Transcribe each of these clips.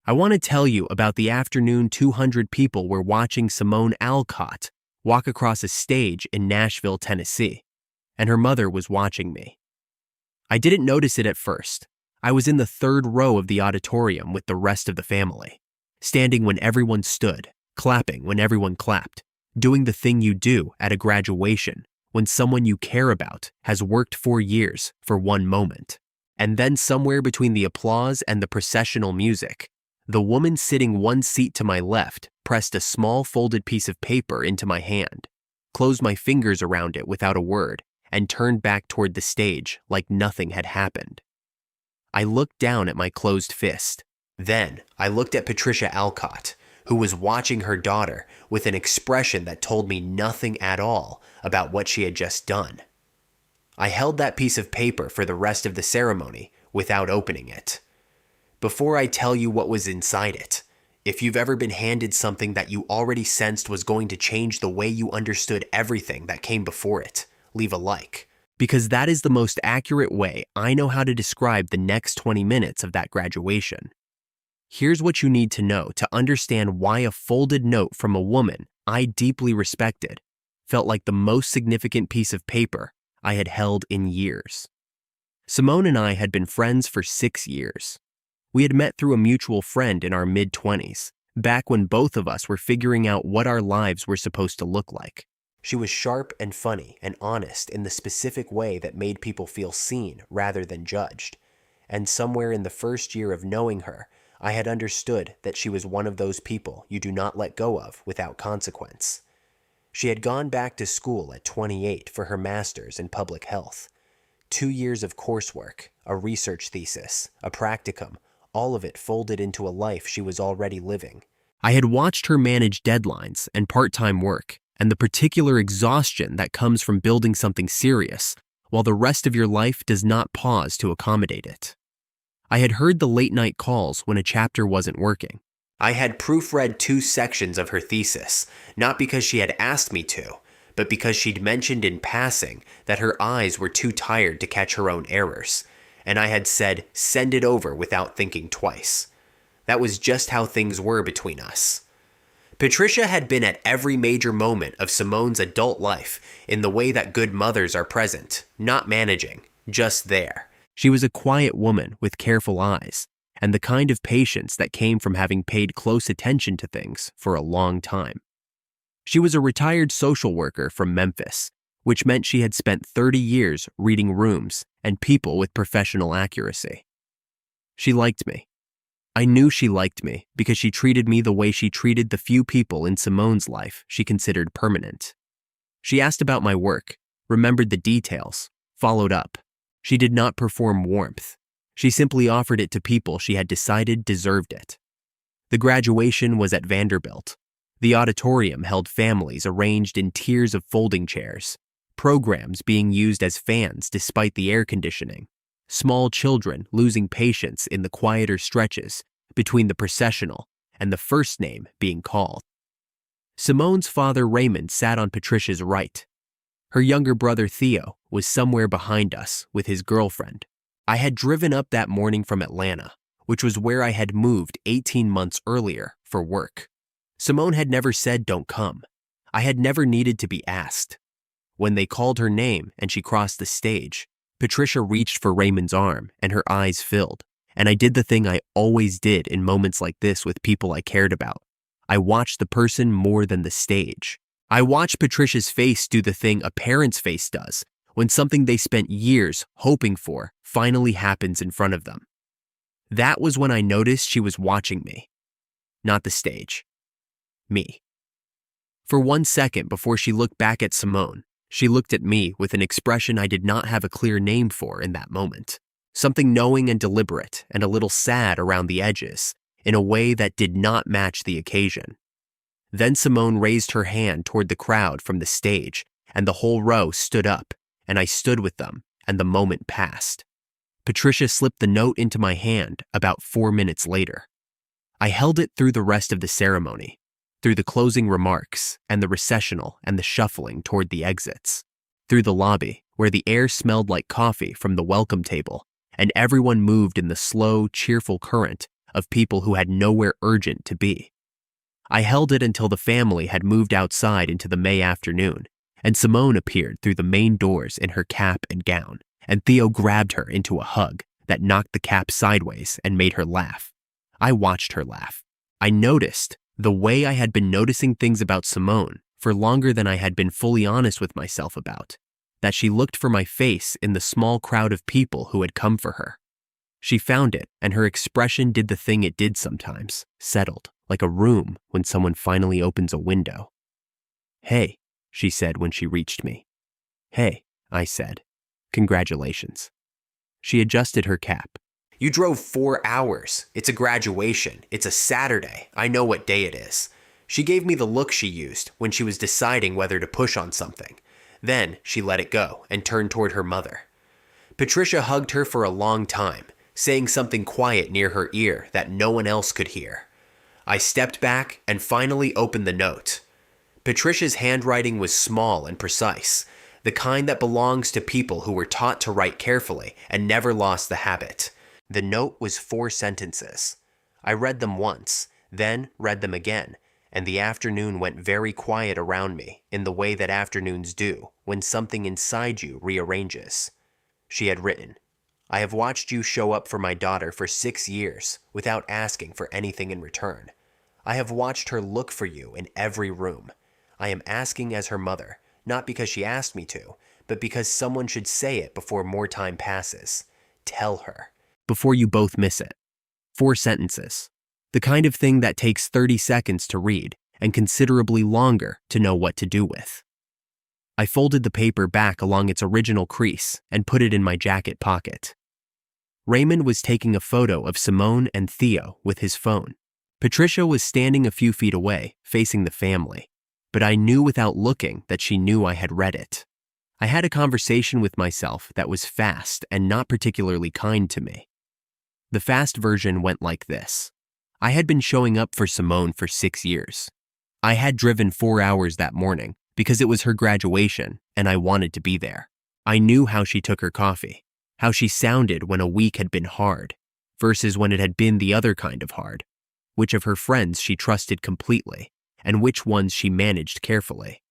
I want to tell you about the afternoon 200 people were watching Simone Alcott walk across a stage in Nashville, Tennessee, and her mother was watching me. I didn't notice it at first. I was in the third row of the auditorium with the rest of the family, standing when everyone stood, clapping when everyone clapped, doing the thing you do at a graduation when someone you care about has worked 4 years for one moment. And then somewhere between the applause and the processional music, the woman sitting one seat to my left pressed a small folded piece of paper into my hand, closed my fingers around it without a word, and turned back toward the stage like nothing had happened. I looked down at my closed fist. Then I looked at Patricia Alcott, who was watching her daughter with an expression that told me nothing at all about what she had just done. I held that piece of paper for the rest of the ceremony without opening it. Before I tell you what was inside it, if you've ever been handed something that you already sensed was going to change the way you understood everything that came before it, leave a like. Because that is the most accurate way I know how to describe the next 20 minutes of that graduation. Here's what you need to know to understand why a folded note from a woman I deeply respected felt like the most significant piece of paper I had held in years. Simone and I had been friends for 6 years. We had met through a mutual friend in our mid-20s, back when both of us were figuring out what our lives were supposed to look like. She was sharp and funny and honest in the specific way that made people feel seen rather than judged. And somewhere in the first year of knowing her, I had understood that she was one of those people you do not let go of without consequence. She had gone back to school at 28 for her master's in public health. 2 years of coursework, a research thesis, a practicum, all of it folded into a life she was already living. I had watched her manage deadlines and part-time work, and the particular exhaustion that comes from building something serious, while the rest of your life does not pause to accommodate it. I had heard the late-night calls when a chapter wasn't working. I had proofread 2 sections of her thesis, not because she had asked me to, but because she'd mentioned in passing that her eyes were too tired to catch her own errors, and I had said, send it over without thinking twice. That was just how things were between us. Patricia had been at every major moment of Simone's adult life in the way that good mothers are present, not managing, just there. She was a quiet woman with careful eyes, and the kind of patience that came from having paid close attention to things for a long time. She was a retired social worker from Memphis, which meant she had spent 30 years reading rooms and people with professional accuracy. She liked me. I knew she liked me because she treated me the way she treated the few people in Simone's life she considered permanent. She asked about my work, remembered the details, followed up. She did not perform warmth. She simply offered it to people she had decided deserved it. The graduation was at Vanderbilt. The auditorium held families arranged in tiers of folding chairs, programs being used as fans despite the air conditioning, small children losing patience in the quieter stretches between the processional and the first name being called. Simone's father Raymond sat on Patricia's right. Her younger brother Theo was somewhere behind us with his girlfriend. I had driven up that morning from Atlanta, which was where I had moved 18 months earlier for work. Simone had never said don't come. I had never needed to be asked. When they called her name and she crossed the stage, Patricia reached for Raymond's arm and her eyes filled, and I did the thing I always did in moments like this with people I cared about. I watched the person more than the stage. I watched Patricia's face do the thing a parent's face does when something they spent years hoping for finally happens in front of them. That was when I noticed she was watching me. Not the stage. Me. For 1 second before she looked back at Simone, she looked at me with an expression I did not have a clear name for in that moment. Something knowing and deliberate and a little sad around the edges, in a way that did not match the occasion. Then Simone raised her hand toward the crowd from the stage, and the whole row stood up, and I stood with them, and the moment passed. Patricia slipped the note into my hand about 4 minutes later. I held it through the rest of the ceremony, through the closing remarks and the recessional and the shuffling toward the exits, through the lobby where the air smelled like coffee from the welcome table and everyone moved in the slow, cheerful current of people who had nowhere urgent to be. I held it until the family had moved outside into the May afternoon, and Simone appeared through the main doors in her cap and gown, and Theo grabbed her into a hug that knocked the cap sideways and made her laugh. I watched her laugh. I noticed the way I had been noticing things about Simone for longer than I had been fully honest with myself about, that she looked for my face in the small crowd of people who had come for her. She found it, and her expression did the thing it did sometimes, settled, like a room when someone finally opens a window. "Hey," she said when she reached me. "Hey," I said. "Congratulations." She adjusted her cap. "You drove 4 hours. It's a graduation. It's a Saturday. I know what day it is." She gave me the look she used when she was deciding whether to push on something. Then she let it go and turned toward her mother. Patricia hugged her for a long time, saying something quiet near her ear that no one else could hear. I stepped back and finally opened the note. Patricia's handwriting was small and precise, the kind that belongs to people who were taught to write carefully and never lost the habit. The note was 4 sentences. I read them once, then read them again, and the afternoon went very quiet around me in the way that afternoons do when something inside you rearranges. She had written, "I have watched you show up for my daughter for 6 years without asking for anything in return. I have watched her look for you in every room. I am asking as her mother, not because she asked me to, but because someone should say it before more time passes. Tell her." Before you both miss it. 4 sentences. The kind of thing that takes 30 seconds to read and considerably longer to know what to do with. I folded the paper back along its original crease and put it in my jacket pocket. Raymond was taking a photo of Simone and Theo with his phone. Patricia was standing a few feet away, facing the family, but I knew without looking that she knew I had read it. I had a conversation with myself that was fast and not particularly kind to me. The fast version went like this. I had been showing up for Simone for 6 years. I had driven 4 hours that morning because it was her graduation and I wanted to be there. I knew how she took her coffee, how she sounded when a week had been hard versus when it had been the other kind of hard, which of her friends she trusted completely and which ones she managed carefully.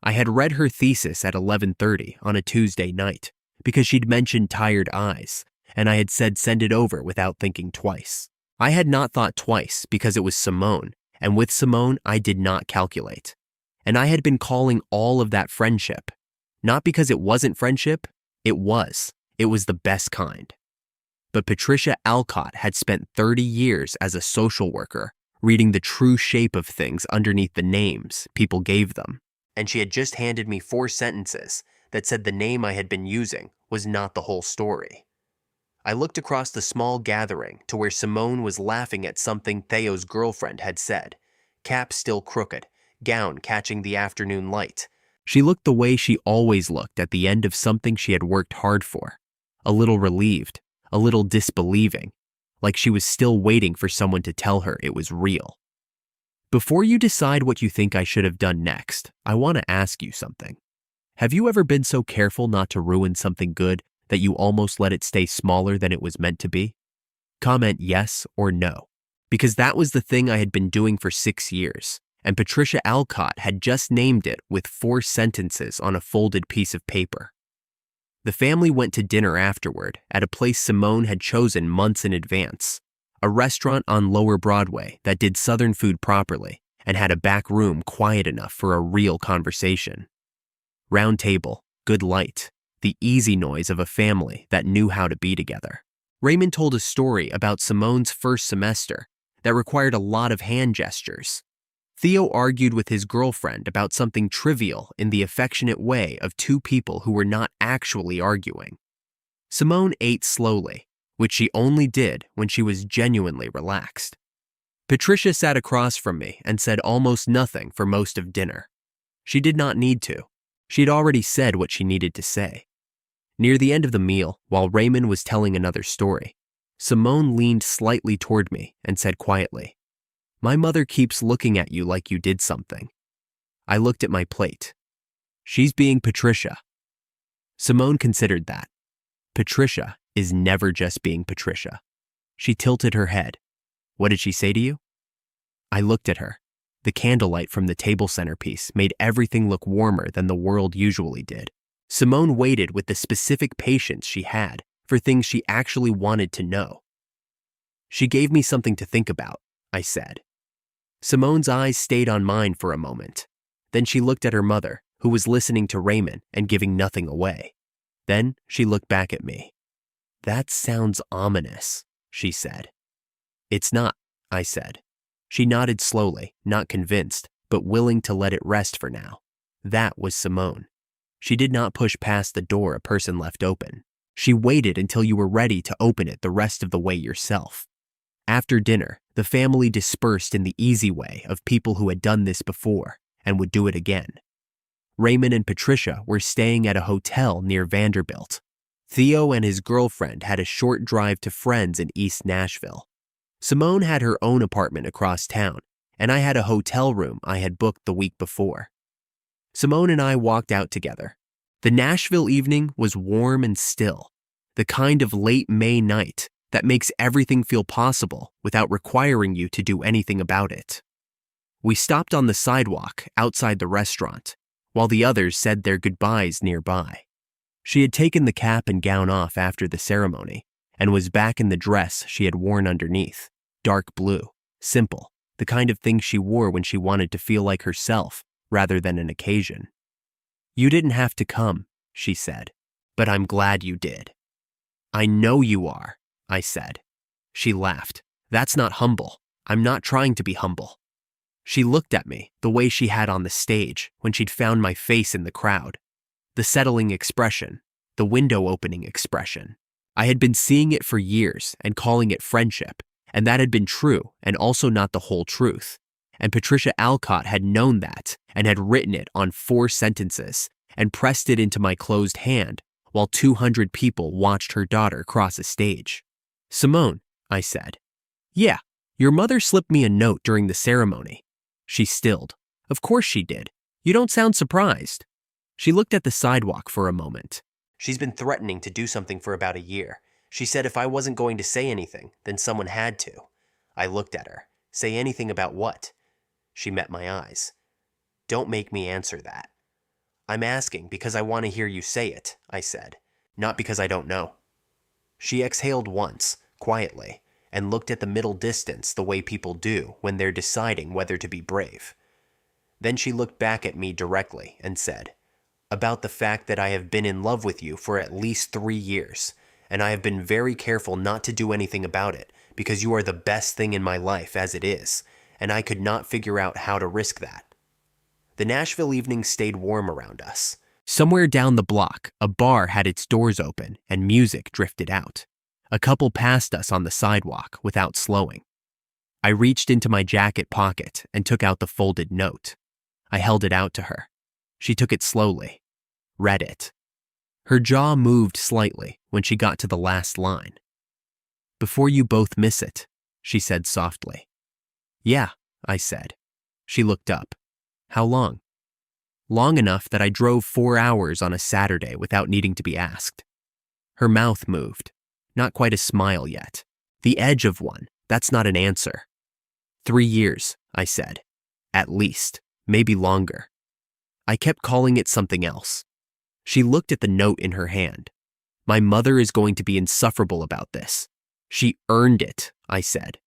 I had read her thesis at 11:30 on a Tuesday night because she'd mentioned tired eyes, and I had said send it over without thinking twice. I had not thought twice because it was Simone, and with Simone I did not calculate. And I had been calling all of that friendship. Not because it wasn't friendship, it was. It was the best kind. But Patricia Alcott had spent 30 years as a social worker, reading the true shape of things underneath the names people gave them. And she had just handed me 4 sentences that said the name I had been using was not the whole story. I looked across the small gathering to where Simone was laughing at something Theo's girlfriend had said, cap still crooked, gown catching the afternoon light. She looked the way she always looked at the end of something she had worked hard for, a little relieved, a little disbelieving, like she was still waiting for someone to tell her it was real. Before you decide what you think I should have done next, I want to ask you something. Have you ever been so careful not to ruin something good that you almost let it stay smaller than it was meant to be? Comment yes or no, because that was the thing I had been doing for 6 years, and Patricia Alcott had just named it with 4 sentences on a folded piece of paper. The family went to dinner afterward at a place Simone had chosen months in advance, a restaurant on Lower Broadway that did Southern food properly and had a back room quiet enough for a real conversation. Round table, good light, the easy noise of a family that knew how to be together. Raymond told a story about Simone's first semester that required a lot of hand gestures. Theo argued with his girlfriend about something trivial in the affectionate way of 2 people who were not actually arguing. Simone ate slowly, which she only did when she was genuinely relaxed. Patricia sat across from me and said almost nothing for most of dinner. She did not need to. She had already said what she needed to say. Near the end of the meal, while Raymond was telling another story, Simone leaned slightly toward me and said quietly, "My mother keeps looking at you like you did something." I looked at my plate. She's being Patricia. Simone considered that. Patricia is never just being Patricia. She tilted her head. What did she say to you? I looked at her. The candlelight from the table centerpiece made everything look warmer than the world usually did. Simone waited with the specific patience she had for things she actually wanted to know. She gave me something to think about, I said. Simone's eyes stayed on mine for a moment. Then she looked at her mother, who was listening to Raymond and giving nothing away. Then she looked back at me. That sounds ominous, she said. It's not, I said. She nodded slowly, not convinced, but willing to let it rest for now. That was Simone. She did not push past the door a person left open. She waited until you were ready to open it the rest of the way yourself. After dinner, the family dispersed in the easy way of people who had done this before and would do it again. Raymond and Patricia were staying at a hotel near Vanderbilt. Theo and his girlfriend had a short drive to friends in East Nashville. Simone had her own apartment across town, and I had a hotel room I had booked the week before. Simone and I walked out together. The Nashville evening was warm and still, the kind of late May night that makes everything feel possible without requiring you to do anything about it. We stopped on the sidewalk outside the restaurant, while the others said their goodbyes nearby. She had taken the cap and gown off after the ceremony and was back in the dress she had worn underneath, dark blue, simple, the kind of thing she wore when she wanted to feel like herself rather than an occasion. You didn't have to come, she said, but I'm glad you did. I know you are, I said. She laughed. That's not humble. I'm not trying to be humble. She looked at me the way she had on the stage when she'd found my face in the crowd. The settling expression, the window opening expression. I had been seeing it for years and calling it friendship, and that had been true and also not the whole truth. And Patricia Alcott had known that and had written it on 4 sentences and pressed it into my closed hand while 200 people watched her daughter cross a stage. Simone, I said. Yeah, your mother slipped me a note during the ceremony. She stilled. Of course she did. You don't sound surprised. She looked at the sidewalk for a moment. She's been threatening to do something for about a year. She said if I wasn't going to say anything, then someone had to. I looked at her. Say anything about what? She met my eyes. Don't make me answer that. I'm asking because I want to hear you say it, I said, not because I don't know. She exhaled once, quietly, and looked at the middle distance the way people do when they're deciding whether to be brave. Then she looked back at me directly and said, about the fact that I have been in love with you for at least 3 years, and I have been very careful not to do anything about it because you are the best thing in my life as it is, and I could not figure out how to risk that. The Nashville evening stayed warm around us. Somewhere down the block, a bar had its doors open and music drifted out. A couple passed us on the sidewalk without slowing. I reached into my jacket pocket and took out the folded note. I held it out to her. She took it slowly, read it. Her jaw moved slightly when she got to the last line. Before you both miss it, she said softly. Yeah, I said. She looked up. How long? Long enough that I drove 4 hours on a Saturday without needing to be asked. Her mouth moved. Not quite a smile yet. The edge of one. That's not an answer. 3 years, I said. At least. Maybe longer. I kept calling it something else. She looked at the note in her hand. My mother is going to be insufferable about this. She earned it, I said.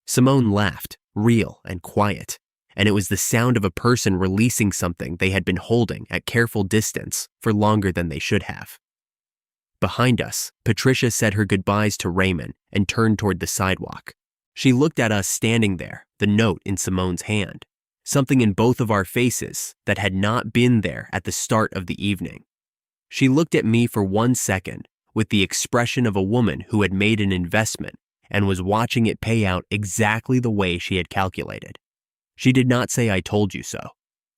Simone laughed, real and quiet, and it was the sound of a person releasing something they had been holding at careful distance for longer than they should have. Behind us, Patricia said her goodbyes to Raymond and turned toward the sidewalk. She looked at us standing there, the note in Simone's hand, something in both of our faces that had not been there at the start of the evening. She looked at me for 1 second with the expression of a woman who had made an investment and was watching it pay out exactly the way she had calculated. She did not say I told you so.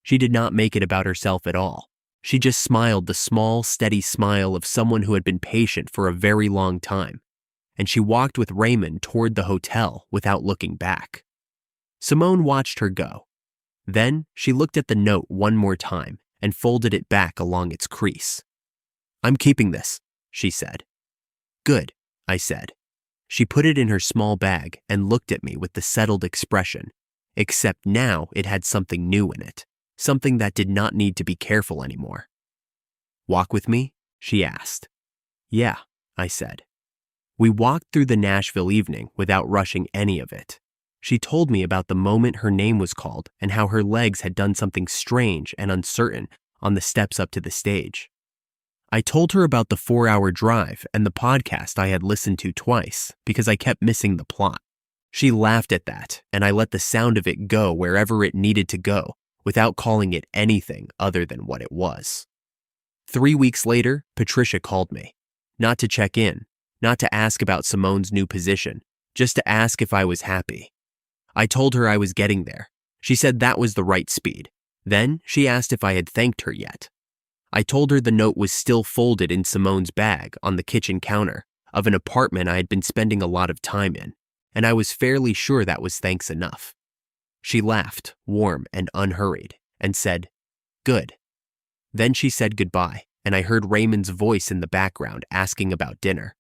She did not make it about herself at all. She just smiled the small, steady smile of someone who had been patient for a very long time, and she walked with Raymond toward the hotel without looking back. Simone watched her go. Then she looked at the note one more time and folded it back along its crease. I'm keeping this, she said. Good, I said. She put it in her small bag and looked at me with the settled expression, except now it had something new in it, something that did not need to be careful anymore. "Walk with me?" she asked. "Yeah," I said. We walked through the Nashville evening without rushing any of it. She told me about the moment her name was called and how her legs had done something strange and uncertain on the steps up to the stage. I told her about the 4-hour drive and the podcast I had listened to twice because I kept missing the plot. She laughed at that, and I let the sound of it go wherever it needed to go without calling it anything other than what it was. 3 weeks later, Patricia called me. Not to check in, not to ask about Simone's new position, just to ask if I was happy. I told her I was getting there. She said that was the right speed. Then she asked if I had thanked her yet. I told her the note was still folded in Simone's bag on the kitchen counter of an apartment I had been spending a lot of time in, and I was fairly sure that was thanks enough. She laughed, warm and unhurried, and said, "Good." Then she said goodbye, and I heard Raymond's voice in the background asking about dinner,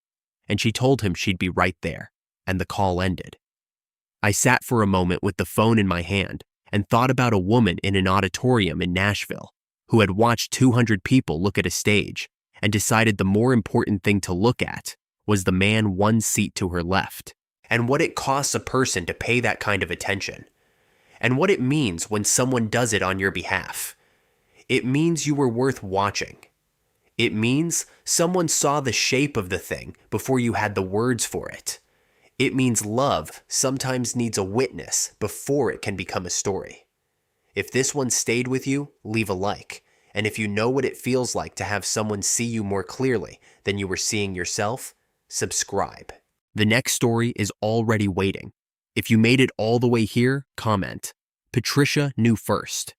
and she told him she'd be right there, and the call ended. I sat for a moment with the phone in my hand and thought about a woman in an auditorium in Nashville who had watched 200 people look at a stage and decided the more important thing to look at was the man one seat to her left, and what it costs a person to pay that kind of attention, and what it means when someone does it on your behalf. It means you were worth watching. It means someone saw the shape of the thing before you had the words for it. It means love sometimes needs a witness before it can become a story. If this one stayed with you, leave a like. And if you know what it feels like to have someone see you more clearly than you were seeing yourself, subscribe. The next story is already waiting. If you made it all the way here, comment. Patricia knew first.